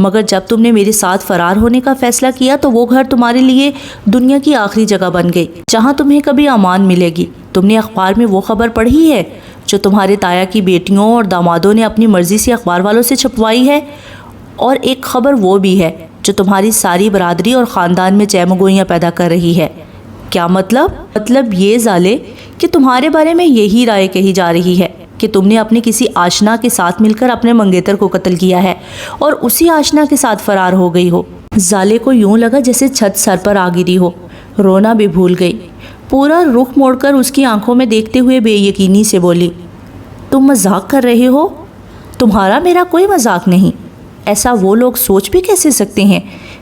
مگر جب تم نے میرے ساتھ فرار ہونے کا فیصلہ کیا تو وہ گھر تمہارے لیے دنیا کی آخری جگہ بن گئی جہاں تمہیں کبھی امان ملے گی۔ تم نے اخبار میں وہ خبر پڑھی ہے جو تمہارے تایا کی بیٹیوں اور دامادوں نے اپنی مرضی سے اخبار والوں سے چھپوائی ہے؟ اور ایک خبر وہ بھی ہے جو تمہاری ساری برادری اور خاندان میں چہمگوئیاں پیدا کر رہی ہے۔ کیا مطلب؟ مطلب یہ ظالے کہ تمہارے بارے میں یہی رائے کہی جا رہی ہے کہ تم نے اپنے کسی آشنا کے ساتھ مل کر اپنے منگیتر کو قتل کیا ہے اور اسی آشنا کے ساتھ فرار ہو گئی ہو۔ ظالے کو یوں لگا جیسے چھت سر پر آ گری ہو، رونا بھی بھول گئی۔ پورا رخ موڑ کر اس کی آنکھوں میں دیکھتے ہوئے بے یقینی سے بولی، تم مذاق کر رہے ہو؟ تمہارا میرا کوئی مذاق نہیں۔ ایسا وہ لوگ سوچ بھی کیسے سکتے ہیں؟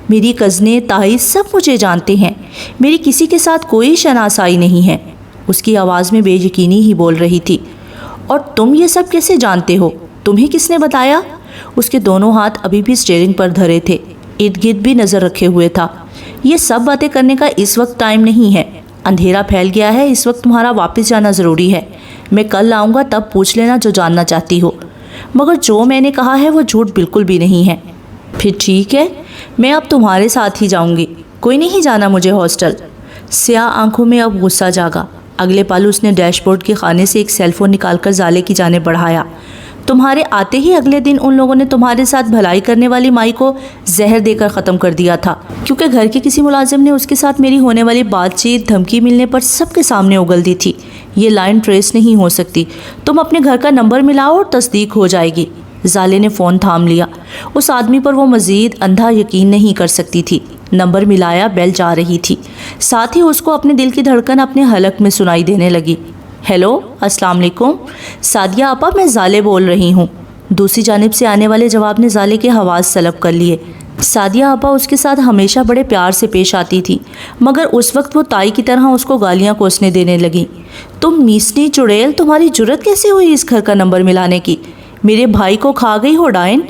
میری کزنیں تائی سب مجھے جانتے ہیں، میری کسی کے ساتھ کوئی شناسائی نہیں ہے۔ اس کی آواز میں بے یقینی ہی بول رہی تھی۔ اور تم یہ سب کیسے جانتے ہو؟ تمہیں کس نے بتایا؟ اس کے دونوں ہاتھ ابھی بھی اسٹیئرنگ پر دھرے تھے، ارد گرد بھی نظر رکھے ہوئے تھا۔ یہ سب باتیں کرنے کا اس وقت ٹائم نہیں ہے، اندھیرا پھیل گیا ہے، اس وقت تمہارا واپس جانا ضروری ہے۔ میں کل آؤں گا، تب پوچھ لینا جو جاننا چاہتی ہو، مگر جو میں نے کہا ہے وہ جھوٹ بالکل بھی نہیں ہے۔ پھر ٹھیک ہے، میں اب تمہارے ساتھ ہی جاؤں گی، کوئی نہیں جانا مجھے ہاسٹل۔ سیاہ آنکھوں میں اب غصہ جاگا۔ اگلے پل اس نے ڈیش بورڈ کے خانے سے ایک سیل فون نکال کر ظالے کی جانب بڑھایا۔ تمہارے آتے ہی اگلے دن ان لوگوں نے تمہارے ساتھ بھلائی کرنے والی مائی کو زہر دے کر ختم کر دیا تھا، کیونکہ گھر کے کسی ملازم نے اس کے ساتھ میری ہونے والی بات چیت دھمکی ملنے پر سب کے سامنے اگل دی تھی۔ یہ لائن ٹریس نہیں ہو سکتی، تم اپنے گھر کا نمبر ملاؤ اور تصدیق ہو جائے گی۔ ظالے نے فون تھام لیا۔ اس آدمی پر وہ مزید اندھا یقین نہیں کر سکتی تھی۔ نمبر ملایا، بیل جا رہی تھی، ساتھ ہی اس کو اپنے دل کی دھڑکن اپنے حلق میں سنائی دینے لگی۔ ہیلو، السلام علیکم، سعدیہ آپا، میں ظالے بول رہی ہوں۔ دوسری جانب سے آنے والے جواب نے ظالے کے حواس سلب کر لیے۔ سعدیہ آپا اس کے ساتھ ہمیشہ بڑے پیار سے پیش آتی تھی، مگر اس وقت وہ تائی کی طرح اس کو گالیاں کوسنے دینے لگیں۔ تم نیسنی چڑیل، تمہاری جرت کیسے ہوئی اس گھر کا نمبر ملانے کی؟ میرے بھائی کو کھا گئی ہو ڈائن،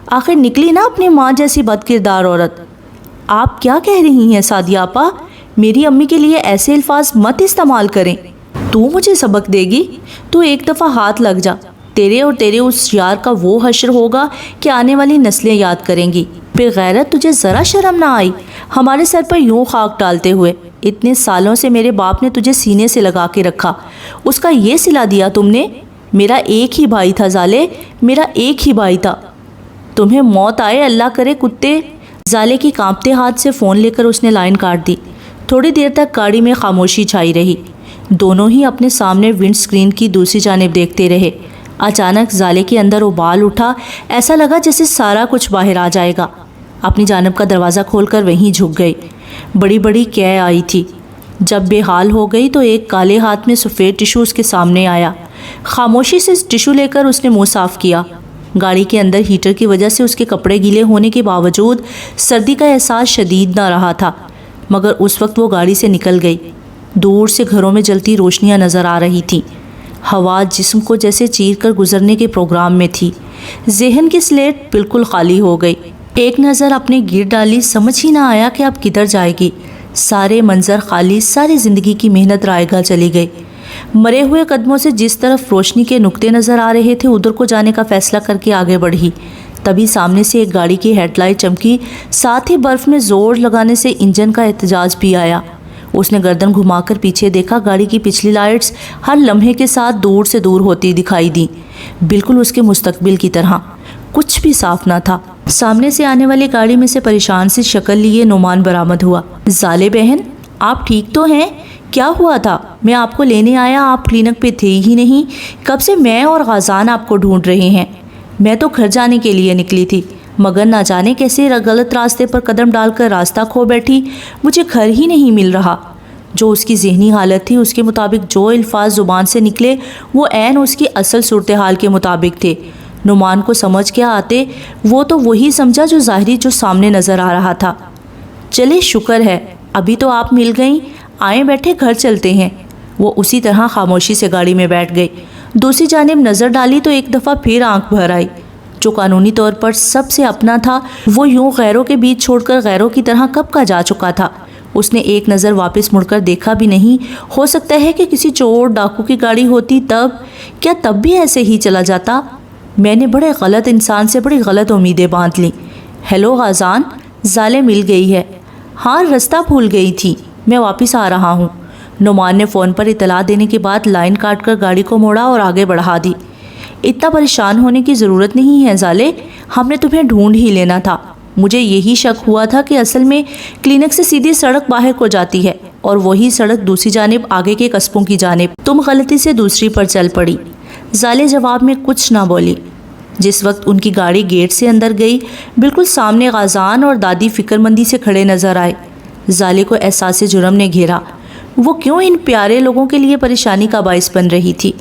آخر نکلی نا اپنی ماں جیسی بد کردار عورت۔ آپ کیا کہہ رہی ہیں سعدیہ آپا؟ میری امی کے لیے ایسے الفاظ مت استعمال کریں۔ تو مجھے سبق دے گی؟ تو ایک دفعہ ہاتھ لگ جا، تیرے اور تیرے اس یار کا وہ حشر ہوگا کہ آنے والی نسلیں یاد کریں گی۔ بے غیرت، تجھے ذرا شرم نہ آئی ہمارے سر پر یوں خاک ڈالتے ہوئے؟ اتنے سالوں سے میرے باپ نے تجھے سینے سے لگا کے رکھا، اس کا یہ صلہ دیا تم نے؟ میرا ایک ہی بھائی تھا ظالے، میرا ایک ہی بھائی تھا۔ تمہیں موت آئے، اللہ کرے کتے۔ ظالے کی کانپتے ہاتھ سے فون لے کر اس نے لائن کاٹ دی۔ تھوڑی دیر تک گاڑی میں خاموشی چھائی رہی، دونوں ہی اپنے سامنے ونڈ سکرین کی دوسری جانب دیکھتے رہے۔ اچانک ظالے کے اندر ابال اٹھا، ایسا لگا جیسے سارا کچھ باہر آ جائے گا۔ اپنی جانب کا دروازہ کھول کر وہیں جھک گئی۔ بڑی بڑی کیے آئی تھی۔ جب بے حال ہو گئی تو ایک کالے ہاتھ میں سفید ٹشو اس کے سامنے آیا۔ خاموشی سے ٹشو لے کر اس نے منہ صاف کیا۔ گاڑی کے اندر ہیٹر کی وجہ سے اس کے کپڑے گیلے ہونے کے باوجود سردی کا احساس شدید نہ رہا تھا، مگر اس وقت وہ گاڑی سے نکل گئی۔ دور سے گھروں میں جلتی روشنیاں نظر آ رہی تھیں۔ ہوا جسم کو جیسے چیر کر گزرنے کے پروگرام میں تھی۔ ذہن کی سلیٹ بالکل خالی ہو گئی۔ ایک نظر اپنے گر ڈالی، سمجھ ہی نہ آیا کہ اب کدھر جائے گی۔ سارے منظر خالی، ساری زندگی کی محنت رائے گاہ چلی گئی۔ مرے ہوئے قدموں سے جس طرف روشنی کے نقطے نظر آ رہے تھے ادھر کو جانے کا فیصلہ کر کے آگے بڑھی۔ تبھی سامنے سے ایک گاڑی کی ہیڈ لائٹ چمکی، ساتھ ہی برف میں زور لگانے سے انجن کا احتجاج بھی آیا۔ اس نے گردن گھما کر پیچھے دیکھا، گاڑی کی پچھلی لائٹس ہر لمحے کے ساتھ دور سے دور ہوتی دکھائی دیں، بالکل اس کے مستقبل کی طرح۔ کچھ بھی صاف نہ تھا۔ سامنے سے آنے والی گاڑی میں سے پریشان سی شکل لیے نعمان برآمد ہوا۔ ظالے بہن، آپ ٹھیک تو ہیں؟ کیا ہوا تھا؟ میں آپ کو لینے آیا، آپ کلینک پہ تھے ہی نہیں۔ کب سے میں اور غازان آپ کو ڈھونڈ رہے ہیں۔ میں تو گھر جانے کے لیے نکلی تھی، مگر نہ جانے کیسے غلط راستے پر قدم ڈال کر راستہ کھو بیٹھی، مجھے گھر ہی نہیں مل رہا۔ جو اس کی ذہنی حالت تھی، اس کے مطابق جو الفاظ زبان سے نکلے وہ عین اس کی اصل صورتحال کے مطابق تھے۔ نعمان کو سمجھ کیا آتے، وہ تو وہی سمجھا جو ظاہری جو سامنے نظر آ رہا تھا۔ چلے شکر ہے، ابھی تو آپ مل گئیں، آئیں بیٹھے گھر چلتے ہیں۔ وہ اسی طرح خاموشی سے گاڑی میں بیٹھ گئی۔ دوسری جانب نظر ڈالی تو ایک دفعہ پھر آنکھ بھر آئی۔ جو قانونی طور پر سب سے اپنا تھا وہ یوں غیروں کے بیچ چھوڑ کر غیروں کی طرح کب کا جا چکا تھا۔ اس نے ایک نظر واپس مڑ کر دیکھا بھی نہیں۔ ہو سکتا ہے کہ کسی چور ڈاکو کی گاڑی ہوتی، تب کیا تب بھی ایسے ہی چلا جاتا؟ میں نے بڑے غلط انسان سے بڑی غلط امیدیں باندھ لیں۔ ہیلو غازان، زالے مل گئی ہے؟ ہاں رستہ بھول گئی تھی، میں واپس آ رہا ہوں۔ نعمان نے فون پر اطلاع دینے کے بعد لائن کاٹ کر گاڑی کو موڑا اور آگے بڑھا دی۔ اتنا پریشان ہونے کی ضرورت نہیں ہے زالے، ہم نے تمہیں ڈھونڈ ہی لینا تھا۔ مجھے یہی شک ہوا تھا کہ اصل میں کلینک سے سیدھی سڑک باہر کو جاتی ہے اور وہی سڑک دوسری جانب آگے کے قصبوں کی جانب، تم غلطی سے دوسری پر چل پڑی۔ زالے جواب میں کچھ نہ بولی۔ جس وقت ان کی گاڑی گیٹ سے اندر گئی، بالکل سامنے غازان اور دادی فکر مندی سے کھڑے نظر آئے۔ زالے کو احساس جرم نے گھیرا۔ وہ کیوں ان پیارے لوگوں کے لیے پریشانی کا باعث بن رہی تھی،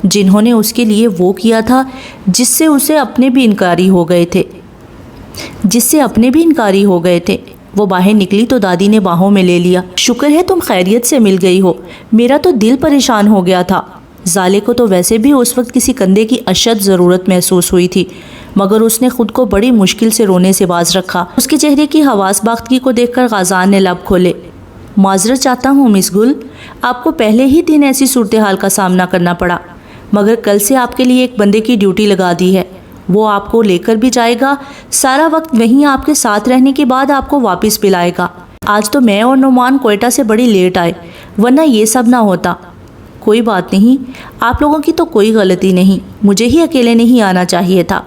جنہوں نے اس کے لیے وہ کیا تھا جس سے اپنے بھی انکاری ہو گئے تھے۔ وہ باہر نکلی تو دادی نے باہوں میں لے لیا۔ شکر ہے تم خیریت سے مل گئی ہو، میرا تو دل پریشان ہو گیا تھا۔ زالے کو تو ویسے بھی اس وقت کسی کندھے کی اشد ضرورت محسوس ہوئی تھی، مگر اس نے خود کو بڑی مشکل سے رونے سے باز رکھا۔ اس کے چہرے کی حواس باختگی کو دیکھ کر غازان نے لب کھولے۔ معذرت چاہتا ہوں مس گل، آپ کو پہلے ہی دن ایسی صورتحال کا سامنا کرنا پڑا، مگر کل سے آپ کے لیے ایک بندے کی ڈیوٹی لگا دی ہے۔ وہ آپ کو لے کر بھی جائے گا، سارا وقت وہیں آپ کے ساتھ رہنے کے بعد آپ کو واپس بھی لائے گا۔ آج تو میں اور نعمان کوئٹہ سے بڑی لیٹ آئے، ورنہ یہ سب نہ ہوتا۔ کوئی بات نہیں، آپ لوگوں کی تو کوئی غلطی نہیں، مجھے ہی اکیلے نہیں آنا چاہیے تھا۔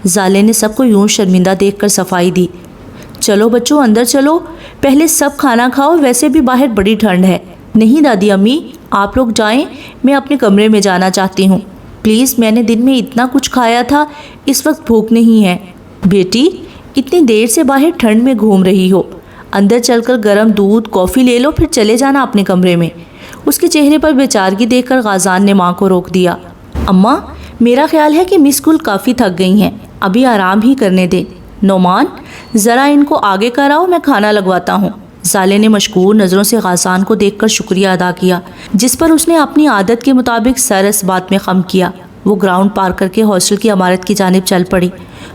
زالے نے سب کو یوں شرمندہ دیکھ کر صفائی دی۔ چلو بچوں اندر چلو، پہلے سب کھانا کھاؤ، ویسے بھی باہر بڑی ٹھنڈ ہے۔ نہیں دادی امی، آپ لوگ جائیں، میں اپنے کمرے میں جانا چاہتی ہوں۔ پلیز، میں نے دن میں اتنا کچھ کھایا تھا، اس وقت بھوک نہیں ہے۔ بیٹی، اتنی دیر سے باہر ٹھنڈ میں گھوم رہی ہو، اندر چل کر گرم دودھ کافی لے لو، پھر چلے جانا اپنے کمرے میں۔ اس کے چہرے پر بیچارگی دیکھ کر غازان نے ماں کو روک دیا۔ اماں، میرا خیال ہے کہ مس گل کافی تھک گئی ہیں، ابھی آرام ہی کرنے دیں۔ نعمان، ذرا ان کو آگے کراؤ، میں کھانا لگواتا ہوں۔ زالے نے مشکور نظروں سے غازان کو دیکھ کر شکریہ ادا کیا، جس پر اس نے اپنی عادت کے مطابق سر اس بات میں خم کیا۔ وہ گراؤنڈ پار کر کے ہاسٹل کی عمارت کی جانب چل پڑی۔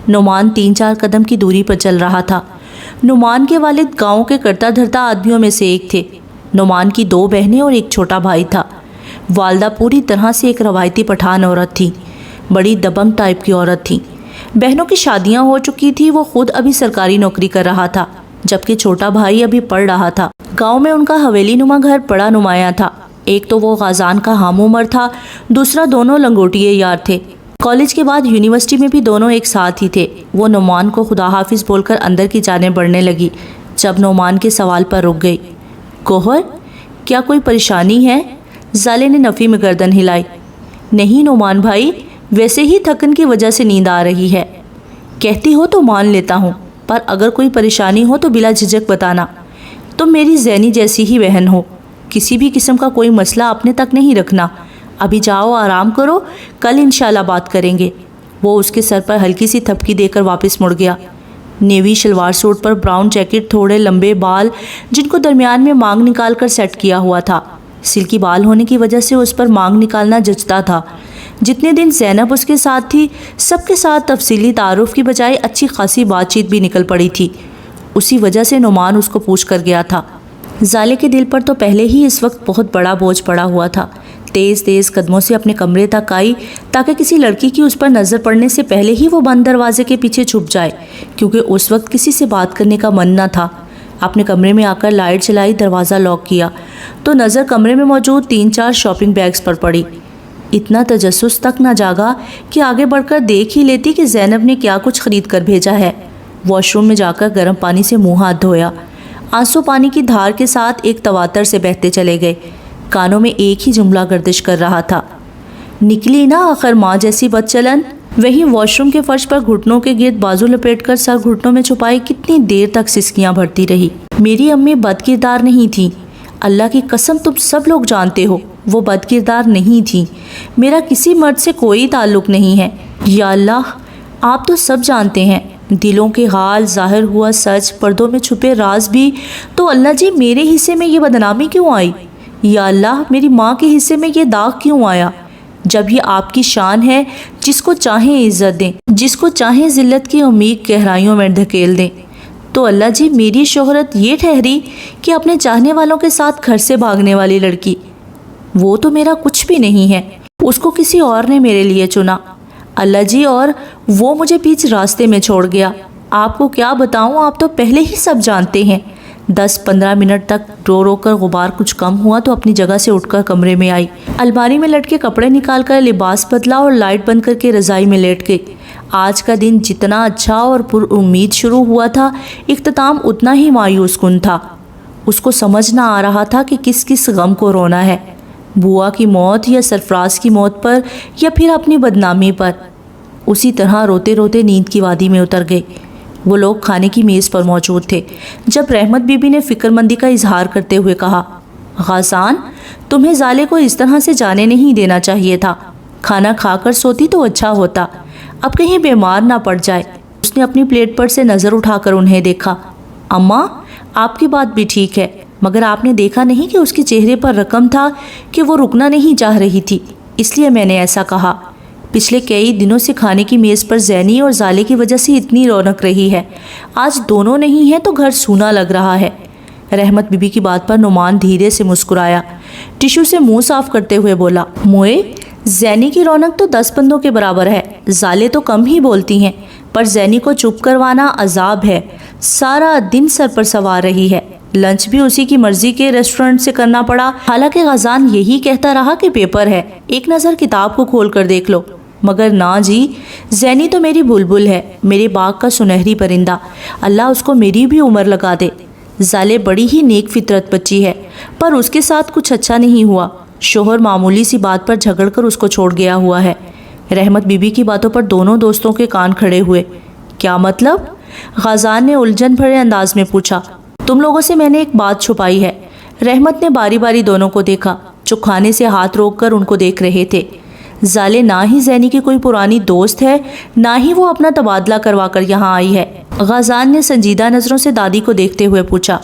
نعمان 3-4 قدم کی دوری پر چل رہا تھا۔ نعمان کے والد گاؤں کے کرتا دھرتا آدمیوں میں سے ایک تھے۔ نعمان کی 2 بہنیں اور ایک چھوٹا بھائی تھا۔ والدہ پوری طرح سے ایک روایتی پٹھان عورت تھی، بڑی دبنگ ٹائپ کی عورت تھی۔ بہنوں کی شادیاں ہو چکی تھی، وہ خود ابھی سرکاری نوکری کر رہا تھا، جبکہ چھوٹا بھائی ابھی پڑھ رہا تھا۔ گاؤں میں ان کا حویلی نما گھر بڑا نمایاں تھا۔ ایک تو وہ غازان کا ہم عمر تھا، دوسرا دونوں لنگوٹیے یار تھے۔ کالج کے بعد یونیورسٹی میں بھی دونوں ایک ساتھ ہی تھے۔ وہ نعمان کو خدا حافظ بول کر اندر کی جانب بڑھنے لگی، جب نعمان کے سوال پر رک گئی۔ گوہر، کیا کوئی پریشانی ہے؟ زالے نے نفی میں گردن ہلائی۔ نہیں نعمان بھائی، ویسے ہی تھکن کی وجہ سے نیند آ رہی ہے۔ کہتی ہو تو مان لیتا ہوں، پر اگر کوئی پریشانی ہو تو بلا جھجک بتانا۔ تم میری زینی جیسی ہی بہن ہو، کسی بھی قسم کا کوئی مسئلہ اپنے تک نہیں رکھنا۔ ابھی جاؤ آرام کرو، کل انشاءاللہ بات کریں گے۔ وہ اس کے سر پر ہلکی سی تھپکی دے کر واپس مڑ گیا۔ نیوی شلوار سوٹ پر براؤن جیکٹ، تھوڑے لمبے بال جن کو درمیان میں مانگ نکال کر سیٹ کیا ہوا تھا۔ سلکی بال ہونے کی وجہ سے اس پر مانگ نکالنا جچتا تھا۔ جتنے دن زینب اس کے ساتھ تھی، سب کے ساتھ تفصیلی تعارف کی بجائے اچھی خاصی بات چیت بھی نکل پڑی تھی۔ اسی وجہ سے نعمان اس کو پوچھ کر گیا تھا۔ زالے کے دل پر تو پہلے ہی اس وقت بہت بڑا بوجھ پڑا ہوا تھا۔ تیز تیز قدموں سے اپنے کمرے تک آئی تاکہ کسی لڑکی کی اس پر نظر پڑنے سے پہلے ہی وہ بند دروازے کے پیچھے چھپ جائے، کیونکہ اس وقت کسی سے بات کرنے کا من نہ تھا۔ اپنے کمرے میں آ کر لائٹ چلائی، دروازہ لاک کیا تو نظر کمرے میں موجود 3-4 شاپنگ بیگز پر پڑی۔ اتنا تجسس تک نہ جاگا کہ آگے بڑھ کر دیکھ ہی لیتی کہ زینب نے کیا کچھ خرید کر بھیجا ہے۔ واش روم میں جا کر گرم پانی سے منہ ہاتھ دھویا۔ آنسو پانی کی دھار کے ساتھ ایک تواتر سے بہتے چلے گئے۔ کانوں میں ایک ہی جملہ گردش کر رہا تھا، نکلی نا آخر ماں جیسی بد چلن۔ وہیں واش روم کے فرش پر گھٹنوں کے گرد بازو لپیٹ کر سر گھٹنوں میں چھپائے کتنی دیر تک سسکیاں بھرتی رہی۔ میری امی بد کردار نہیں تھی، اللہ کی قسم تم سب لوگ جانتے ہو وہ بد کردار نہیں تھی۔ میرا کسی مرد سے کوئی تعلق نہیں ہے۔ یا اللہ، آپ تو سب جانتے ہیں، دلوں کے حال، ظاہر ہوا سچ، پردوں میں چھپے راز بھی، تو اللہ جی میرے حصے میں یہ بدنامی کیوں آئی؟ یا اللہ، میری ماں کے حصے میں یہ داغ کیوں آیا؟ جب یہ آپ کی شان ہے، جس کو چاہیں عزت دیں، جس کو چاہیں ذلت کی عمیق گہرائیوں میں دھکیل دیں، تو اللہ جی میری شہرت یہ ٹھہری کہ اپنے چاہنے والوں کے ساتھ گھر سے بھاگنے والی لڑکی۔ وہ تو میرا کچھ بھی نہیں ہے، اس کو کسی اور نے میرے لیے چنا اللہ جی، اور وہ مجھے بیچ راستے میں چھوڑ گیا۔ آپ کو کیا بتاؤں، آپ تو پہلے ہی سب جانتے ہیں۔ 10-15 منٹ تک رو رو کر غبار کچھ کم ہوا تو اپنی جگہ سے اٹھ کر کمرے میں آئی، الماری میں لٹکے کپڑے نکال کر لباس بدلا اور لائٹ بند کر کے رضائی میں لیٹ گئی۔ آج کا دن جتنا اچھا اور پر امید شروع ہوا تھا، اختتام اتنا ہی مایوس کن تھا۔ اس کو سمجھ نہ آ رہا تھا کہ کس کس غم کو رونا ہے، بوا کی موت یا سرفراز کی موت پر یا پھر اپنی بدنامی پر۔ اسی طرح روتے روتے نیند کی وادی میں اتر گئے۔ وہ لوگ کھانے کی میز پر موجود تھے جب رحمت بی بی نے فکر مندی کا اظہار کرتے ہوئے کہا، غازان، تمہیں زالے کو اس طرح سے جانے نہیں دینا چاہیے تھا، کھانا کھا کر سوتی تو اچھا ہوتا، اب کہیں بیمار نہ پڑ جائے۔ اس نے اپنی پلیٹ پر سے نظر اٹھا کر انہیں دیکھا۔ اماں، آپ کی بات بھی ٹھیک ہے، مگر آپ نے دیکھا نہیں کہ اس کے چہرے پر رقم تھا کہ وہ رکنا نہیں چاہ رہی تھی، اس لیے میں نے ایسا کہا۔ پچھلے کئی دنوں سے کھانے کی میز پر زینی اور زالے کی وجہ سے اتنی رونق رہی ہے، آج دونوں نہیں ہیں تو گھر سونا لگ رہا ہے۔ رحمت بی بی کی بات پر نعمان دھیرے سے مسکرایا، ٹشو سے منہ صاف کرتے ہوئے بولا، موئے، زینی کی رونق تو 10 بندوں کے برابر ہے، زالے تو کم ہی بولتی ہیں، پر زینی کو چپ کروانا عذاب ہے، سارا دن سر پر سوار رہی ہے، لنچ بھی اسی کی مرضی کے ریسٹورنٹ سے کرنا پڑا، حالانکہ غازان یہی کہتا رہا کہ پیپر ہے، ایک نظر کتاب کو کھول کر دیکھ لو، مگر نہ جی، زینی تو میری بلبل ہے، میرے باغ کا سنہری پرندہ، اللہ اس کو میری بھی عمر لگا دے۔ زالے بڑی ہی نیک فطرت بچی ہے، پر اس کے ساتھ کچھ اچھا نہیں ہوا، شوہر معمولی سی بات پر جھگڑ کر اس کو چھوڑ گیا ہوا ہے۔ رحمت بی بی کی باتوں پر دونوں دوستوں کے کان کھڑے ہوئے۔ کیا مطلب؟ غازان نے الجھن بھرے انداز میں پوچھا۔ تم لوگوں سے میں نے ایک بات چھپائی ہے۔ رحمت نے باری باری دونوں کو دیکھا، جو کھانے سے ہاتھ روک کر ان کو دیکھ رہے تھے۔ زالے نہ ہی زینی کی کوئی پرانی دوست ہے، نہ ہی وہ اپنا تبادلہ کروا کر یہاں آئی ہے۔ غازان نے سنجیدہ نظروں سے دادی کو دیکھتے ہوئے پوچھا،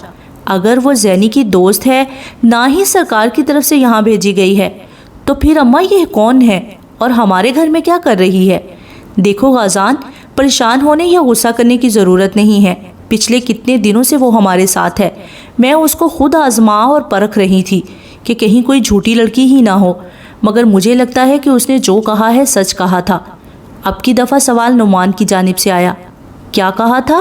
اگر وہ زینی کی دوست ہے، نہ ہی سرکار کی طرف سے یہاں بھیجی گئی ہے، تو پھر اماں یہ کون ہے اور ہمارے گھر میں کیا کر رہی ہے؟ دیکھو غازان، پریشان ہونے یا غصہ کرنے کی ضرورت نہیں ہے، پچھلے کتنے دنوں سے وہ ہمارے ساتھ ہے، میں اس کو خود آزما اور پرکھ رہی تھی کہ کہیں کوئی جھوٹی لڑکی ہی نہ ہو، مگر مجھے لگتا ہے کہ اس نے جو کہا ہے سچ کہا تھا۔ اب کی دفعہ سوال نعمان کی جانب سے آیا۔ کیا کہا تھا؟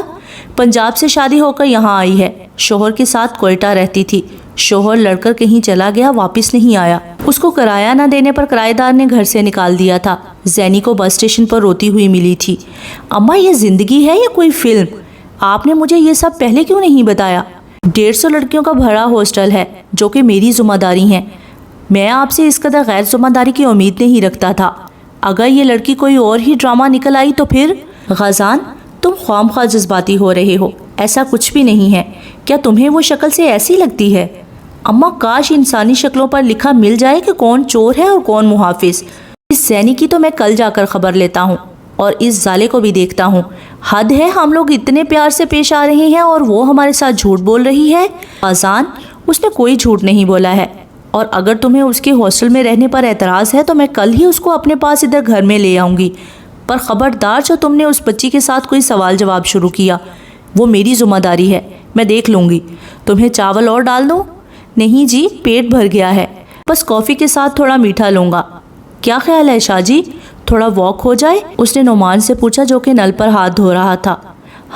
پنجاب سے شادی ہو کر یہاں آئی ہے، شوہر کے ساتھ کوئٹہ رہتی تھی، شوہر لڑ کر کہیں چلا گیا، واپس نہیں آیا، اس کو کرایہ نہ دینے پر کرایہ دار نے گھر سے نکال دیا تھا، زینی کو بس اسٹیشن پر روتی ہوئی ملی تھی۔ اماں، یہ زندگی ہے یا کوئی فلم؟ آپ نے مجھے یہ سب پہلے کیوں نہیں بتایا؟ 150 لڑکیوں کا بھرا ہاسٹل ہے جو کہ میری ذمہ داری ہیں، میں آپ سے اس قدر غیر ذمہ داری کی امید نہیں رکھتا تھا، اگر یہ لڑکی کوئی اور ہی ڈرامہ نکل آئی تو پھر؟ غازان، تم خواہ جذباتی ہو رہے ہو، ایسا کچھ بھی نہیں ہے، کیا تمہیں وہ شکل سے ایسی لگتی ہے؟ اماں، کاش انسانی شکلوں پر لکھا مل جائے کہ کون چور ہے اور کون محافظ۔ اس زینی کی تو میں کل جا کر خبر لیتا ہوں اور اس زالے کو بھی دیکھتا ہوں، حد ہے، ہم لوگ اتنے پیار سے پیش آ رہے ہیں اور وہ ہمارے ساتھ جھوٹ بول رہی ہے۔ غازان، اس نے کوئی جھوٹ نہیں بولا ہے، اور اگر تمہیں اس کے ہاسٹل میں رہنے پر اعتراض ہے تو میں کل ہی اس کو اپنے پاس ادھر گھر میں لے آؤں گی، پر خبردار جو تم نے اس بچی کے ساتھ کوئی سوال جواب شروع کیا، وہ میری ذمہ داری ہے، میں دیکھ لوں گی۔ تمہیں چاول اور ڈال دوں؟ نہیں جی، پیٹ بھر گیا ہے، بس کافی کے ساتھ تھوڑا میٹھا لوں گا۔ کیا خیال ہے شاہ جی، تھوڑا واک ہو جائے؟ اس نے نعمان سے پوچھا جو کہ نل پر ہاتھ دھو رہا تھا۔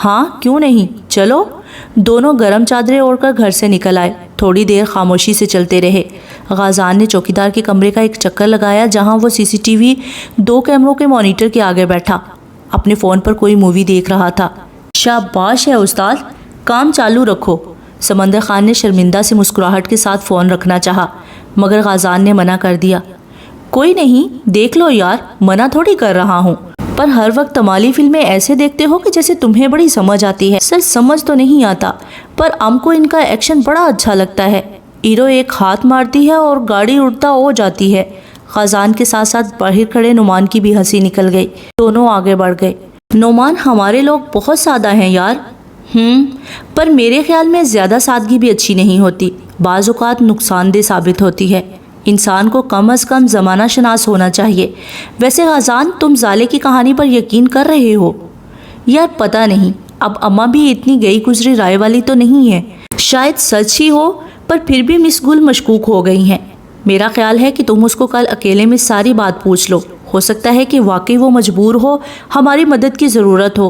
ہاں، کیوں نہیں، چلو۔ دونوں گرم چادریں اوڑھ کر گھر سے نکل آئے، تھوڑی دیر خاموشی سے چلتے رہے۔ غازان نے چوکیدار کے کمرے کا ایک چکر لگایا جہاں وہ CCTV 2 کیمروں کے مانیٹر کے آگے بیٹھا اپنے فون پر کوئی مووی دیکھ رہا تھا۔ شاباش ہے استاد، کام چالو رکھو۔ سمندر خان نے شرمندہ سے مسکراہٹ کے ساتھ فون رکھنا چاہا، مگر غازان نے منع کر دیا۔ کوئی نہیں، دیکھ لو یار، منع تھوڑی کر رہا ہوں، پر ہر وقت تمالی فلمیں ایسے دیکھتے ہو کہ جیسے تمہیں بڑی سمجھ آتی ہے۔ سر سمجھ تو نہیں آتا، پر ام کو ان کا ایکشن بڑا اچھا لگتا ہے، ہیرو ایک ہاتھ مارتی ہے اور گاڑی اڑتا ہو جاتی ہے۔ غازان کے ساتھ ساتھ باہر کھڑے نعمان کی بھی ہنسی نکل گئی، دونوں آگے بڑھ گئے۔ نعمان، ہمارے لوگ بہت سادہ ہیں یار۔ پر میرے خیال میں زیادہ سادگی بھی اچھی نہیں ہوتی، بعض اوقات نقصان دہ ثابت ہوتی ہے، انسان کو کم از کم زمانہ شناس ہونا چاہیے۔ ویسے غازان، تم زالے کی کہانی پر یقین کر رہے ہو؟ یار پتہ نہیں، اب اماں بھی اتنی گئی گزری رائے والی تو نہیں ہے، شاید سچ ہی ہو، پر پھر بھی مس گل مشکوک ہو گئی ہیں۔ میرا خیال ہے کہ تم اس کو کل اکیلے میں ساری بات پوچھ لو، ہو سکتا ہے کہ واقعی وہ مجبور ہو، ہماری مدد کی ضرورت ہو،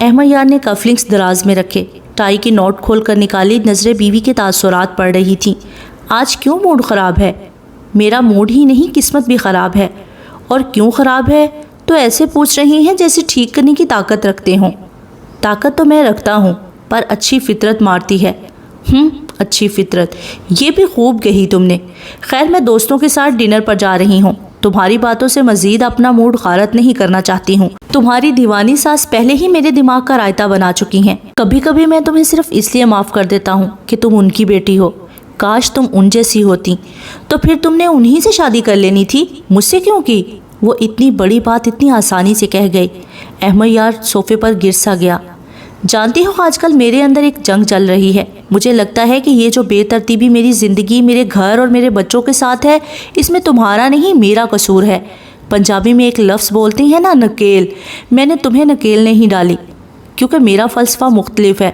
احمد یار نے کفلنگس دراز میں رکھے، ٹائی کی نوٹ کھول کر نکالی، نظریں بیوی کے تاثرات پڑ رہی تھیں۔ آج کیوں موڈ خراب ہے؟ میرا موڈ ہی نہیں، قسمت بھی خراب ہے۔ اور کیوں خراب ہے؟ تو ایسے پوچھ رہی ہیں جیسے ٹھیک کرنے کی طاقت رکھتے ہوں۔ طاقت تو میں رکھتا ہوں، پر اچھی فطرت مارتی ہے۔ اچھی فطرت، یہ بھی خوب کہی تم نے۔ خیر، میں دوستوں کے ساتھ ڈنر پر جا رہی ہوں، تمہاری باتوں سے مزید اپنا موڈ غارت نہیں کرنا چاہتی ہوں۔ تمہاری دیوانی ساس پہلے ہی میرے دماغ کا رائتہ بنا چکی ہیں۔ کبھی کبھی میں تمہیں صرف اس لیے معاف کر دیتا ہوں کہ تم ان کی بیٹی ہو۔ کاش تم ان جیسی ہوتی، تو پھر تم نے انہی سے شادی کر لینی تھی، مجھ سے کیوں کی؟ وہ اتنی بڑی بات اتنی آسانی سے کہہ گئی۔ احمد یار صوفے پر گر سا گیا۔ جانتی ہو، آج کل میرے اندر ایک جنگ چل رہی ہے۔ مجھے لگتا ہے کہ یہ جو بے ترتیبی میری زندگی، میرے گھر اور میرے بچوں کے ساتھ ہے، اس میں تمہارا نہیں، میرا قصور ہے۔ پنجابی میں ایک لفظ بولتے ہیں نا، نکیل۔ میں نے تمہیں نکیل نہیں ڈالی، کیونکہ میرا فلسفہ مختلف ہے۔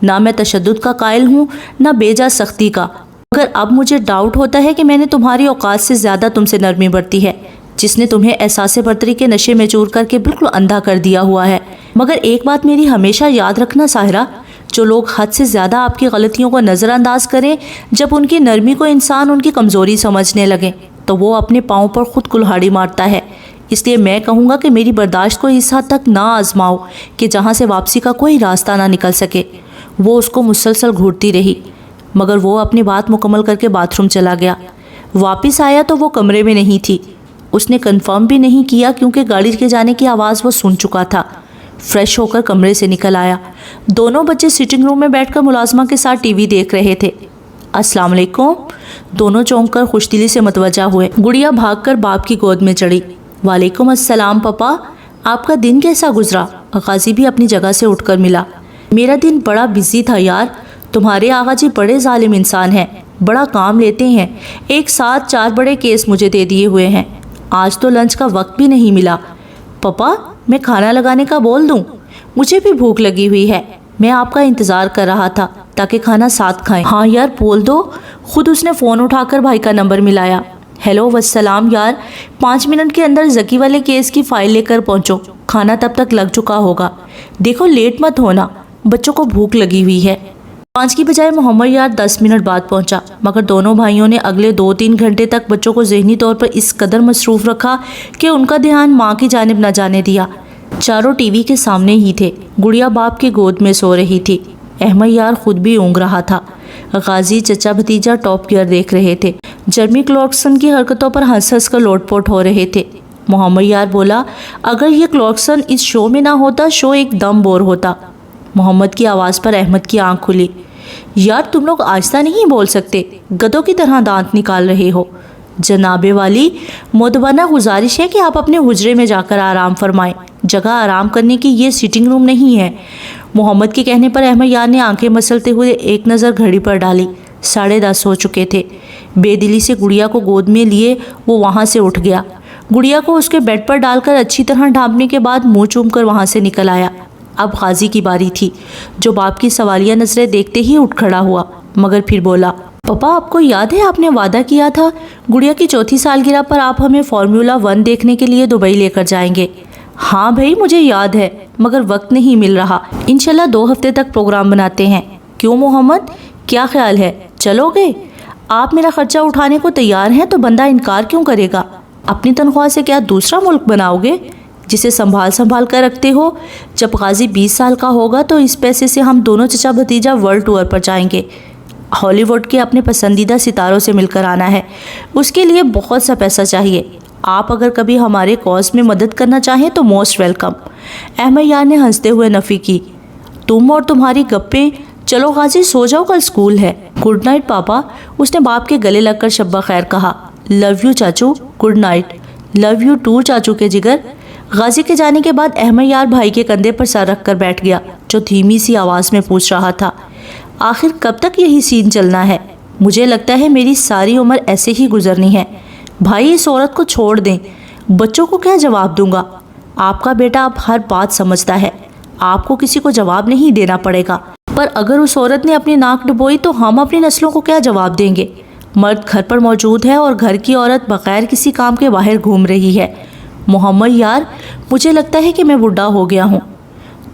نہ میں تشدد کا قائل ہوں، نہ بے جا سختی کا، مگر اب مجھے ڈاؤٹ ہوتا ہے کہ میں نے تمہاری اوقات سے زیادہ تم سے نرمی برتی ہے، جس نے تمہیں احساس برتری کے نشے میں چور کر کے بالکل اندھا کر دیا ہوا ہے۔ مگر ایک بات میری ہمیشہ یاد رکھنا ساحرہ، جو لوگ حد سے زیادہ آپ کی غلطیوں کو نظر انداز کریں، جب ان کی نرمی کو انسان ان کی کمزوری سمجھنے لگے تو وہ اپنے پاؤں پر خود کلہاڑی مارتا ہے۔ اس لیے میں کہوں گا کہ میری برداشت کو اس حد تک نہ آزماؤ کہ جہاں سے واپسی کا کوئی راستہ نہ نکل سکے۔ وہ اس کو مسلسل گھورتی رہی، مگر وہ اپنی بات مکمل کر کے باتھ روم چلا گیا۔ واپس آیا تو وہ کمرے میں نہیں تھی۔ اس نے کنفرم بھی نہیں کیا کیونکہ گاڑی کے جانے کی آواز وہ سن چکا تھا۔ فریش ہو کر کمرے سے نکل آیا۔ دونوں بچے سٹنگ روم میں بیٹھ کر ملازمہ کے ساتھ ٹی وی دیکھ رہے تھے۔ السلام علیکم۔ دونوں چونک کر خوش دلی سے متوجہ ہوئے۔ گڑیا بھاگ کر باپ کی گود میں چڑھی۔ وعلیکم السلام پاپا، آپ کا دن کیسا گزرا؟ غازی بھی اپنی جگہ سے اٹھ کر ملا۔ میرا دن بڑا بزی تھا یار، تمہارے آغا جی بڑے ظالم انسان ہیں، بڑا کام لیتے ہیں، ایک ساتھ 4 بڑے کیس مجھے دے دیے ہوئے ہیں۔ آج تو لنچ کا وقت بھی نہیں ملا۔ پاپا، میں کھانا لگانے کا بول دوں؟ مجھے بھی بھوک لگی ہوئی ہے، میں آپ کا انتظار کر رہا تھا تاکہ کھانا ساتھ کھائیں۔ ہاں یار بول دو۔ خود اس نے فون اٹھا کر بھائی کا نمبر ملایا۔ ہیلو والسلام یار، 5 منٹ کے اندر زکی والے کیس کی فائل لے کر پہنچو، کھانا تب تک لگ چکا ہوگا۔ دیکھو لیٹ مت ہونا، بچوں کو بھوک لگی ہوئی ہے۔ 5 کی بجائے محمد یار 10 منٹ بعد پہنچا، مگر دونوں بھائیوں نے اگلے 2-3 گھنٹے تک بچوں کو ذہنی طور پر اس قدر مصروف رکھا کہ ان کا دھیان ماں کی جانب نہ جانے دیا۔ چاروں ٹی وی کے سامنے ہی تھے۔ گڑیا باپ کی گود میں سو رہی تھی، احمد یار خود بھی اونگ رہا تھا۔ غازی چچا بھتیجا ٹاپ گیئر دیکھ رہے تھے، جرمی کلارکسن کی حرکتوں پر ہنس ہنس کر لوٹ پوٹ ہو رہے تھے۔ محمد یار بولا، اگر یہ کلارکسن اس شو میں نہ ہوتا، شو ایک دم بور ہوتا۔ محمد کی آواز پر احمد کی آنکھ کھلی۔ یار تم لوگ آہستہ نہیں بول سکتے، گدھوں کی طرح دانت نکال رہے ہو۔ جناب والی، مدبانہ گزارش ہے کہ آپ اپنے حجرے میں جا کر آرام فرمائیں، جگہ آرام کرنے کی یہ سٹنگ روم نہیں ہے۔ محمد کے کہنے پر احمد یار نے آنکھیں مسلتے ہوئے ایک نظر گھڑی پر ڈالی۔ 10:30 ہو چکے تھے۔ بے دلی سے گڑیا کو گود میں لیے وہ وہاں سے اٹھ گیا۔ گڑیا کو اس کے بیڈ پر ڈال کر اچھی طرح ڈھانپنے کے بعد منہ چوم کر وہاں سے نکل آیا۔ اب غازی کی باری تھی، جو باپ کی سوالیہ نظریں دیکھتے ہی اٹھ کھڑا ہوا، مگر پھر بولا، پاپا آپ کو یاد ہے آپ نے وعدہ کیا تھا گڑیا کی 4تھی سالگرہ پر آپ ہمیں فارمولا 1 دیکھنے کے لیے دبئی لے کر جائیں گے۔ ہاں بھائی مجھے یاد ہے، مگر وقت نہیں مل رہا۔ انشاءاللہ 2 ہفتے تک پروگرام بناتے ہیں۔ کیوں محمد، کیا خیال ہے، چلو گے؟ آپ میرا خرچہ اٹھانے کو تیار ہیں تو بندہ انکار کیوں کرے گا؟ اپنی تنخواہ سے کیا دوسرا ملک بناؤ گے جسے سنبھال کر رکھتے ہو؟ جب غازی 20 سال کا ہوگا تو اس پیسے سے ہم دونوں چچا بھتیجا ورلڈ ٹور پر جائیں گے۔ ہالی ووڈ کے اپنے پسندیدہ ستاروں سے مل کر آنا ہے، اس کے لیے بہت سا پیسہ چاہیے۔ آپ اگر کبھی ہمارے کاز میں مدد کرنا چاہیں تو موسٹ ویلکم۔ احمد یار نے ہنستے ہوئے نفی کی۔ تم اور تمہاری گپیں، چلو غازی سو جاؤ، کل اسکول ہے۔ گڈ نائٹ پاپا، اس نے باپ کے گلے لگ کر شب بخیر کہا۔ لو یو چاچو، good night. Love you too چاچو کے جگر۔ غازی کے جانے کے بعد احمد یار بھائی کے کندھے پر سر رکھ کر بیٹھ گیا، جو دھیمی سی آواز میں پوچھ رہا تھا، آخر کب تک یہی سین چلنا ہے؟ مجھے لگتا ہے میری ساری عمر ایسے ہی گزرنی ہے۔ بھائی اس عورت کو چھوڑ دیں، بچوں کو کیا جواب دوں گا؟ آپ کا بیٹا اب ہر بات سمجھتا ہے، آپ کو کسی کو جواب نہیں دینا پڑے گا۔ پر اگر اس عورت نے اپنی ناک ڈبوئی تو ہم اپنی نسلوں کو کیا جواب دیں گے؟ مرد گھر پر موجود ہے اور گھر کی عورت بغیر کسی کام کے باہر گھوم رہی ہے۔ محمد یار، مجھے لگتا ہے کہ میں بوڑھا ہو گیا ہوں۔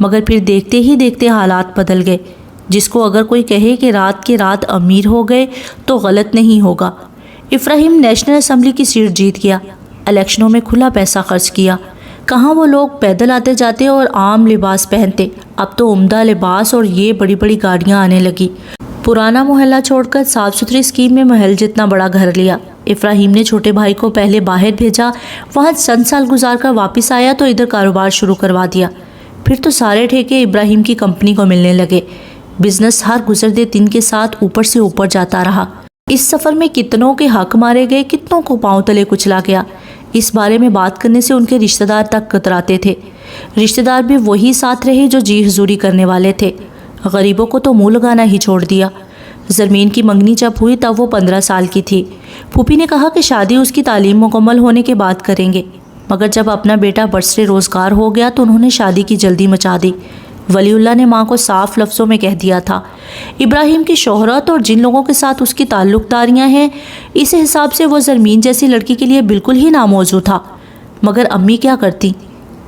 مگر پھر دیکھتے ہی دیکھتے حالات بدل گئے، جس کو اگر کوئی کہے کہ رات کے رات امیر ہو گئے تو غلط نہیں ہوگا۔ ابراہیم نیشنل اسمبلی کی سیٹ جیت گیا، الیکشنوں میں کھلا پیسہ خرچ کیا۔ کہاں وہ لوگ پیدل آتے جاتے اور عام لباس پہنتے، اب تو عمدہ لباس اور یہ بڑی بڑی گاڑیاں آنے لگی۔ پرانا محلہ چھوڑ کر صاف ستھری اسکیم میں محل جتنا بڑا گھر لیا۔ ابراہیم نے چھوٹے بھائی کو پہلے باہر بھیجا، وہاں چند سال گزار کر واپس آیا تو ادھر کاروبار شروع کروا دیا۔ پھر تو سارے ٹھیکے ابراہیم کی کمپنی کو ملنے لگے۔ بزنس ہر گزرتے دن کے ساتھ اوپر سے اوپر جاتا رہا۔ اس سفر میں کتنوں کے حق مارے گئے، کتنوں کو پاؤں تلے کچلا گیا۔ اس بارے میں بات کرنے سے ان کے رشتہ دار تک کتراتے تھے۔ رشتہ دار بھی وہی ساتھ رہے جو جی حضوری کرنے والے تھے۔ غریبوں کو تو منہ لگانا ہی چھوڑ دیا۔ زرمین کی منگنی جب ہوئی تب وہ 15 سال کی تھی۔ پھوپھی نے کہا کہ شادی اس کی تعلیم مکمل ہونے کے بعد کریں گے، مگر جب اپنا بیٹا برسر روزگار ہو گیا تو انہوں نے شادی کی جلدی مچا دی۔ ولی اللہ نے ماں کو صاف لفظوں میں کہہ دیا تھا، ابراہیم کی شہرت اور جن لوگوں کے ساتھ اس کی تعلق داریاں ہیں، اس حساب سے وہ زرمین جیسی لڑکی کے لیے بالکل ہی ناموزوں تھا۔ مگر امی کیا کرتی؟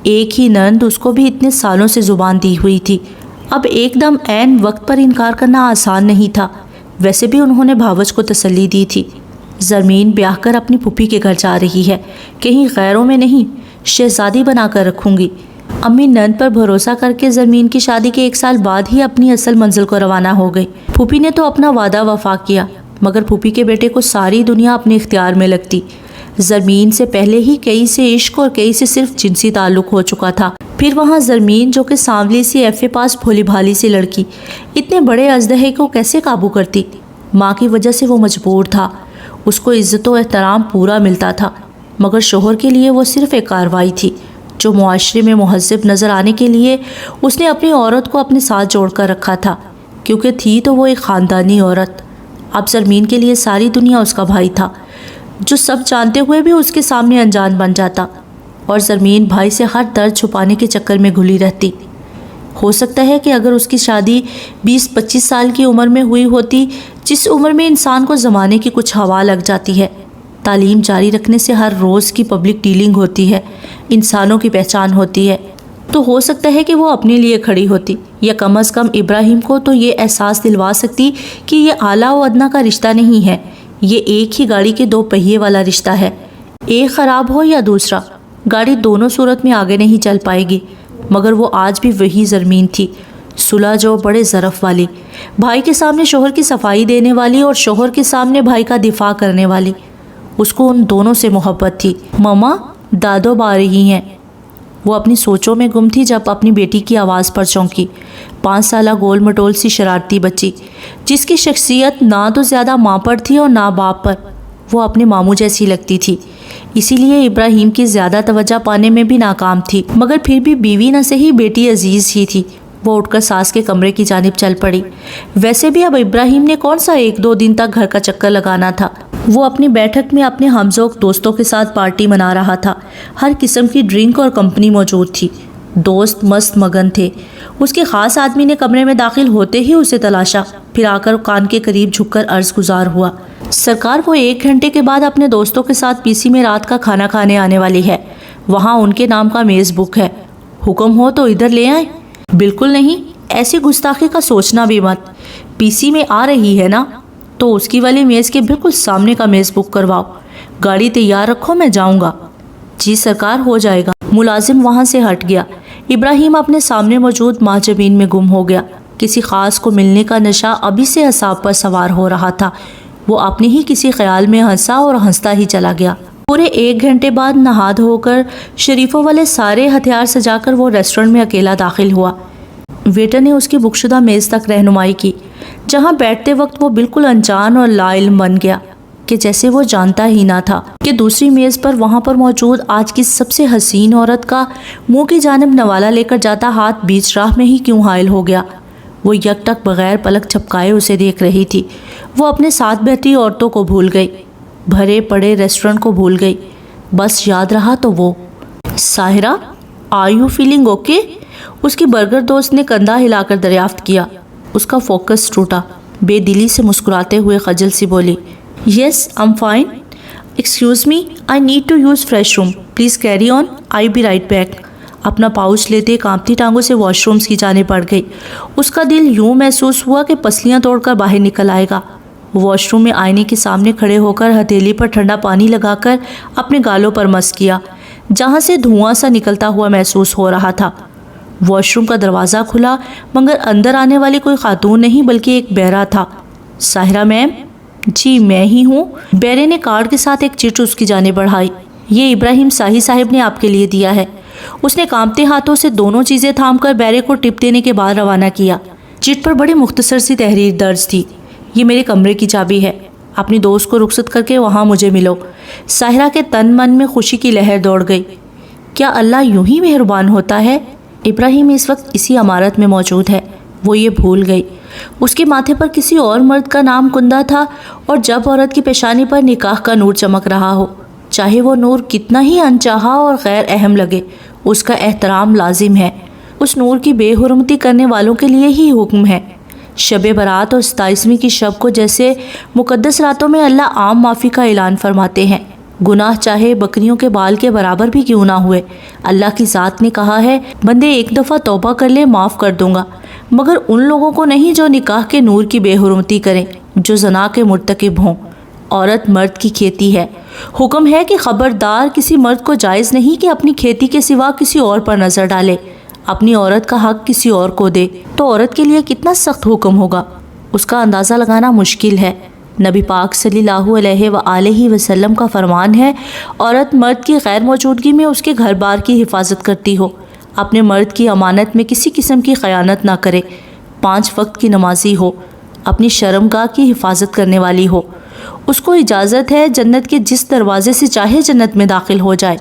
ایک ہی نند، اس کو بھی اتنے سالوں سے زبان دی ہوئی تھی۔ اب ایک دم عین وقت پر انکار کرنا آسان نہیں تھا۔ ویسے بھی انہوں نے بھاوج کو تسلی دی تھی، زرمین بیاہ کر اپنی پھوپھی کے گھر جا رہی ہے، کہیں غیروں میں نہیں، شہزادی بنا کر رکھوں گی۔ امی نند پر بھروسہ کر کے زرمین کی شادی کے 1 سال بعد ہی اپنی اصل منزل کو روانہ ہو گئی۔ پھوپھی نے تو اپنا وعدہ وفا کیا، مگر پھوپھی کے بیٹے کو ساری دنیا اپنے اختیار میں لگتی۔ زرمین سے پہلے ہی کئی سے عشق اور کئی سے صرف جنسی تعلق ہو چکا تھا۔ پھر وہاں زرمین جو کہ سانولی سی ایف اے پاس بھولی بھالی سی لڑکی، اتنے بڑے اژدہے کو کیسے قابو کرتی؟ ماں کی وجہ سے وہ مجبور تھا، اس کو عزت و احترام پورا ملتا تھا، مگر شوہر کے لیے وہ صرف ایک کارروائی تھی جو معاشرے میں مہذب نظر آنے کے لیے اس نے اپنی عورت کو اپنے ساتھ جوڑ کر رکھا تھا، کیونکہ تھی تو وہ ایک خاندانی عورت۔ اب زرمین کے لیے ساری دنیا اس کا بھائی تھا، جو سب جانتے ہوئے بھی اس کے سامنے انجان بن جاتا، اور زرمین بھائی سے ہر درد چھپانے کے چکر میں گھلی رہتی۔ ہو سکتا ہے کہ اگر اس کی شادی 20-25 سال کی عمر میں ہوئی ہوتی، جس عمر میں انسان کو زمانے کی کچھ ہوا لگ جاتی ہے، تعلیم جاری رکھنے سے ہر روز کی پبلک ڈیلنگ ہوتی ہے، انسانوں کی پہچان ہوتی ہے، تو ہو سکتا ہے کہ وہ اپنے لیے کھڑی ہوتی، یا کم از کم ابراہیم کو تو یہ احساس دلوا سکتی کہ یہ اعلیٰ و ادنیٰ کا رشتہ نہیں ہے، یہ ایک ہی گاڑی کے 2 پہیے والا رشتہ ہے۔ ایک خراب ہو یا دوسرا، گاڑی دونوں صورت میں آگے نہیں چل پائے گی۔ مگر وہ آج بھی وہی زرمین تھی، صلح جو بڑے ظرف والی، بھائی کے سامنے شوہر کی صفائی دینے والی اور شوہر کے سامنے بھائی کا دفاع کرنے والی۔ اس کو ان دونوں سے محبت تھی۔ ماما، دادو با رہی ہیں۔ وہ اپنی سوچوں میں گم تھی جب اپنی بیٹی کی آواز پر چونکی۔ 5 سالہ گول مٹول سی شرارتی بچی، جس کی شخصیت نہ تو زیادہ ماں پر تھی اور نہ باپ پر، وہ اپنے ماموں جیسی لگتی تھی، اسی لیے ابراہیم کی زیادہ توجہ پانے میں بھی ناکام تھی، مگر پھر بھی بیوی نہ صحیح بیٹی عزیز ہی تھی۔ وہ اٹھ کر ساس کے کمرے کی جانب چل پڑی۔ ویسے بھی اب ابراہیم نے کون سا 1-2 دن تک گھر کا چکر لگانا تھا۔ وہ اپنی بیٹھک میں اپنے ہمذوق دوستوں کے ساتھ پارٹی منا رہا تھا۔ ہر قسم کی ڈرنک اور کمپنی موجود تھی۔ دوست مست مگن تھے۔ اس کے خاص آدمی نے کمرے میں داخل ہوتے ہی اسے تلاشا، پھر آ کر کان کے قریب جھک کر عرض گزار ہوا، سرکار وہ 1 گھنٹے کے بعد اپنے دوستوں کے ساتھ پی سی میں رات کا کھانا کھانے آنے والی ہے، وہاں ان کے نام کا میز بک ہے، حکم ہو تو ادھر لے آئیں۔ بالکل نہیں، ایسی گستاخی کا سوچنا بھی مت، پی سی میں آ رہی ہے نا تو اس کی والی میز کے بالکل سامنے کا میز بک کرواؤ، گاڑی تیار رکھو، میں جاؤں گا۔ جی سرکار، ہو جائے گا۔ ملازم وہاں سے ہٹ گیا۔ ابراہیم اپنے سامنے موجود ماجبین میں گم ہو گیا۔ کسی خاص کو ملنے کا نشہ ابھی سے اعصاب پر سوار ہو رہا تھا۔ وہ اپنے ہی کسی خیال میں ہنسا اور ہنستا ہی چلا گیا۔ پورے 1 گھنٹے بعد نہا دھو کر شریفوں والے سارے ہتھیار سجا کر وہ ریسٹورنٹ میں اکیلا داخل ہوا۔ ویٹر نے اس کی بک شدہ میز تک رہنمائی کی، جہاں بیٹھتے وقت وہ بالکل انجان اور لا علم بن گیا کہ جیسے وہ جانتا ہی نہ تھا کہ دوسری میز پر وہاں پر موجود آج کی سب سے حسین عورت کا منہ کی جانب نوالا لے کر جاتا ہاتھ بیچ راہ میں ہی کیوں حائل ہو گیا۔ وہ یک ٹک بغیر پلک جھپکائے اسے دیکھ رہی تھی۔ وہ اپنے ساتھ بیٹھی عورتوں کو بھول گئی، بھرے پڑے ریسٹورنٹ کو بھول گئی، بس یاد رہا تو وہ ساحرہ، آر یو فیلنگ اوکے؟ اس کی برگر دوست نے کندھا ہلا کر دریافت کیا۔ اس کا فوکس ٹوٹا، بے دلی سے مسکراتے ہوئے خجل سی بولی، yes I am fine, excuse me, I need to use fresh room, please carry on, I be right back. اپنا پاؤچ لیتے کانپتی ٹانگوں سے واش رومز کی جانب بڑھ گئی۔ اس کا دل یوں محسوس ہوا کہ پسلیاں توڑ کر باہر نکل آئے گا۔ واش روم میں آئینے کے سامنے کھڑے ہو کر ہتھیلی پر ٹھنڈا پانی لگا کر اپنے گالوں پر مس کیا، جہاں سے دھواں سا نکلتا ہوا محسوس ہو رہا تھا۔ واش روم کا دروازہ کھلا، مگر اندر آنے والی کوئی خاتون نہیں بلکہ ایک بہرا تھا۔ ساحرہ میم؟ جی میں ہی ہوں۔ بہرے نے کارڈ کے ساتھ ایک چٹ اس کی جانب بڑھائی۔ یہ ابراہیم ساحی صاحب نے آپ کے لیے دیا ہے۔ اس نے کانپتے ہاتھوں سے دونوں چیزیں تھام کر بہرے کو ٹپ دینے کے بعد روانہ کیا۔ چٹ پر بڑی مختصر سی تحریر درج تھی: یہ میرے کمرے کی چابی ہے، اپنی دوست کو رخصت کر کے وہاں مجھے ملو۔ ساحرہ کے تن من میں خوشی کی لہر دوڑ گئی۔ کیا اللہ یوں ہی مہربان ہوتا ہے؟ ابراہیم اس وقت اسی عمارت میں موجود ہے، وہ یہ بھول گئی۔ اس کے ماتھے پر کسی اور مرد کا نام کندہ تھا، اور جب عورت کی پیشانی پر نکاح کا نور چمک رہا ہو، چاہے وہ نور کتنا ہی انچاہا اور غیر اہم لگے، اس کا احترام لازم ہے۔ اس نور کی بے حرمتی کرنے والوں کے لیے ہی حکم ہے۔ شب برات اور 27ویں کی شب کو جیسے مقدس راتوں میں اللہ عام معافی کا اعلان فرماتے ہیں، گناہ چاہے بکریوں کے بال کے برابر بھی کیوں نہ ہوئے، اللہ کی ذات نے کہا ہے بندے ایک دفعہ توبہ کر لے معاف کر دوں گا، مگر ان لوگوں کو نہیں جو نکاح کے نور کی بے حرمتی کریں، جو زنا کے مرتکب ہوں۔ عورت مرد کی کھیتی ہے۔ حکم ہے کہ خبردار کسی مرد کو جائز نہیں کہ اپنی کھیتی کے سوا کسی اور پر نظر ڈالے، اپنی عورت کا حق کسی اور کو دے۔ تو عورت کے لیے کتنا سخت حکم ہوگا، اس کا اندازہ لگانا مشکل ہے۔ نبی پاک صلی اللہ علیہ وآلہ وسلم کا فرمان ہے، عورت مرد کی غیر موجودگی میں اس کے گھر بار کی حفاظت کرتی ہو، اپنے مرد کی امانت میں کسی قسم کی خیانت نہ کرے، 5 وقت کی نمازی ہو، اپنی شرمگاہ کی حفاظت کرنے والی ہو۔ اس کو اجازت ہے جنت کے جس دروازے سے چاہے جنت میں داخل ہو جائے۔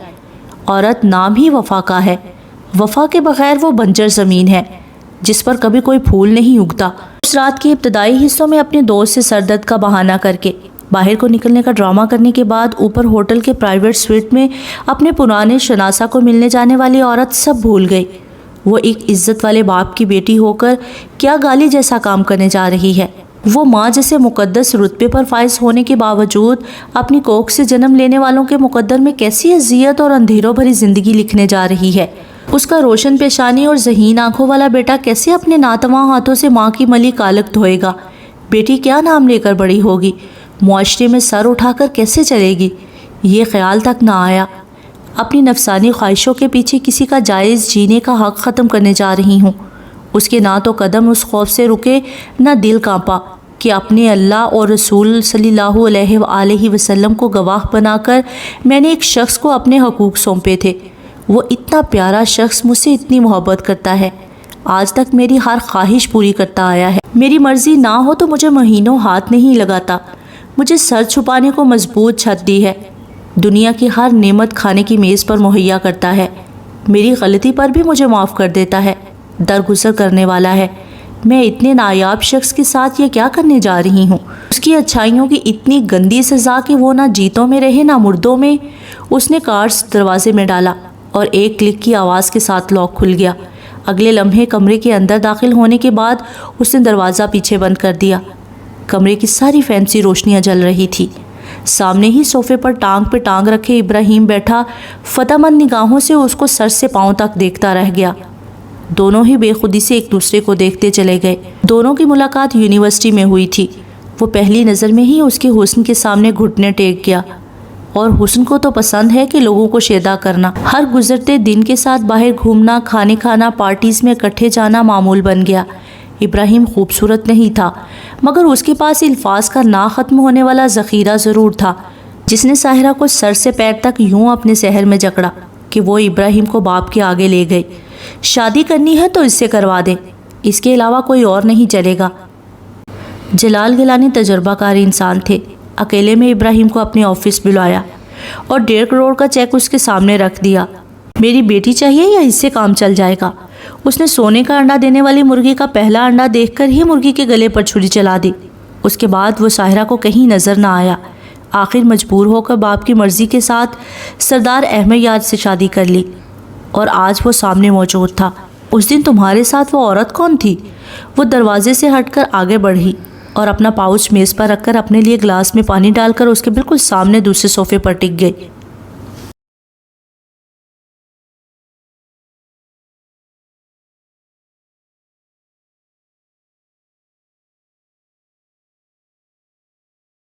عورت نام ہی وفا کا ہے، وفا کے بغیر وہ بنجر زمین ہے جس پر کبھی کوئی پھول نہیں اگتا۔ اس رات کے ابتدائی حصوں میں اپنے دوست سے سر درد کا بہانہ کر کے باہر کو نکلنے کا ڈرامہ کرنے کے بعد اوپر ہوٹل کے پرائیویٹ سویٹ میں اپنے پرانے شناسا کو ملنے جانے والی عورت سب بھول گئی۔ وہ ایک عزت والے باپ کی بیٹی ہو کر کیا گالی جیسا کام کرنے جا رہی ہے۔ وہ ماں جیسے مقدس رتبے پر فائز ہونے کے باوجود اپنی کوکھ سے جنم لینے والوں کے مقدر میں کیسی اذیت اور اندھیروں بھری زندگی لکھنے جا رہی ہے۔ اس کا روشن پیشانی اور ذہین آنکھوں والا بیٹا کیسے اپنے ناتواں ہاتھوں سے ماں کی ملی کالک دھوئے گا؟ بیٹی کیا نام لے کر بڑی ہوگی؟ معاشرے میں سر اٹھا کر کیسے چلے گی؟ یہ خیال تک نہ آیا۔ اپنی نفسانی خواہشوں کے پیچھے کسی کا جائز جینے کا حق ختم کرنے جا رہی ہوں۔ اس کے نہ تو قدم اس خوف سے رکے، نہ دل کانپا کہ اپنے اللہ اور رسول صلی اللہ علیہ وآلہ وسلم کو گواہ بنا کر میں نے ایک شخص کو اپنے حقوق سونپے تھے۔ وہ اتنا پیارا شخص مجھ سے اتنی محبت کرتا ہے، آج تک میری ہر خواہش پوری کرتا آیا ہے۔ میری مرضی نہ ہو تو مجھے مہینوں ہاتھ نہیں لگاتا، مجھے سر چھپانے کو مضبوط چھت دی ہے، دنیا کی ہر نعمت کھانے کی میز پر مہیا کرتا ہے، میری غلطی پر بھی مجھے معاف کر دیتا ہے، درگزر کرنے والا ہے۔ میں اتنے نایاب شخص کے ساتھ یہ کیا کرنے جا رہی ہوں؟ اس کی اچھائیوں کی اتنی گندی سزا کہ وہ نہ جیتوں میں رہے نہ مردوں میں۔ اس نے کارڈز دروازے میں ڈالا اور ایک کلک کی آواز کے ساتھ لاک کھل گیا۔ اگلے لمحے کمرے کے اندر داخل ہونے کے بعد اس نے دروازہ پیچھے بند کر دیا۔ کمرے کی ساری فینسی روشنیاں جل رہی تھی۔ سامنے ہی صوفے پر ٹانگ پہ ٹانگ رکھے ابراہیم بیٹھا فتح مند نگاہوں سے اس کو سر سے پاؤں تک دیکھتا رہ گیا۔ دونوں ہی بے خودی سے ایک دوسرے کو دیکھتے چلے گئے۔ دونوں کی ملاقات یونیورسٹی میں ہوئی تھی۔ وہ پہلی نظر میں ہی اس کے حسن کے سامنے گھٹنے ٹیک گیا، اور حسن کو تو پسند ہے کہ لوگوں کو شیدا کرنا۔ ہر گزرتے دن کے ساتھ باہر گھومنا، کھانے کھانا، پارٹیز میں اکٹھے جانا معمول بن گیا۔ ابراہیم خوبصورت نہیں تھا، مگر اس کے پاس الفاظ کا نہ ختم ہونے والا ذخیرہ ضرور تھا، جس نے ساحرہ کو سر سے پیر تک یوں اپنے سحر میں جکڑا کہ وہ ابراہیم کو باپ کے آگے لے گئی۔ شادی کرنی ہے تو اس سے کروا دے، اس کے علاوہ کوئی اور نہیں چلے گا۔ جلال گیلانی تجربہ کار انسان تھے۔ اکیلے میں ابراہیم کو اپنے آفس بلایا اور 1.5 کروڑ کا چیک اس کے سامنے رکھ دیا۔ میری بیٹی چاہیے یا اس سے کام چل جائے گا؟ اس نے سونے کا انڈا دینے والی مرغی کا پہلا انڈا دیکھ کر ہی مرغی کے گلے پر چھری چلا دی۔ اس کے بعد وہ ساحرہ کو کہیں نظر نہ آیا۔ آخر مجبور ہو کر باپ کی مرضی کے ساتھ سردار احمد یار سے شادی کر لی، اور آج وہ سامنے موجود تھا۔ اس دن تمہارے ساتھ وہ عورت کون تھی؟ وہ دروازے سے ہٹ کر آگے بڑھی اور اپنا پاؤچ میز پر رکھ کر اپنے لیے گلاس میں پانی ڈال کر اس کے بالکل سامنے دوسرے صوفے پر ٹک گئی۔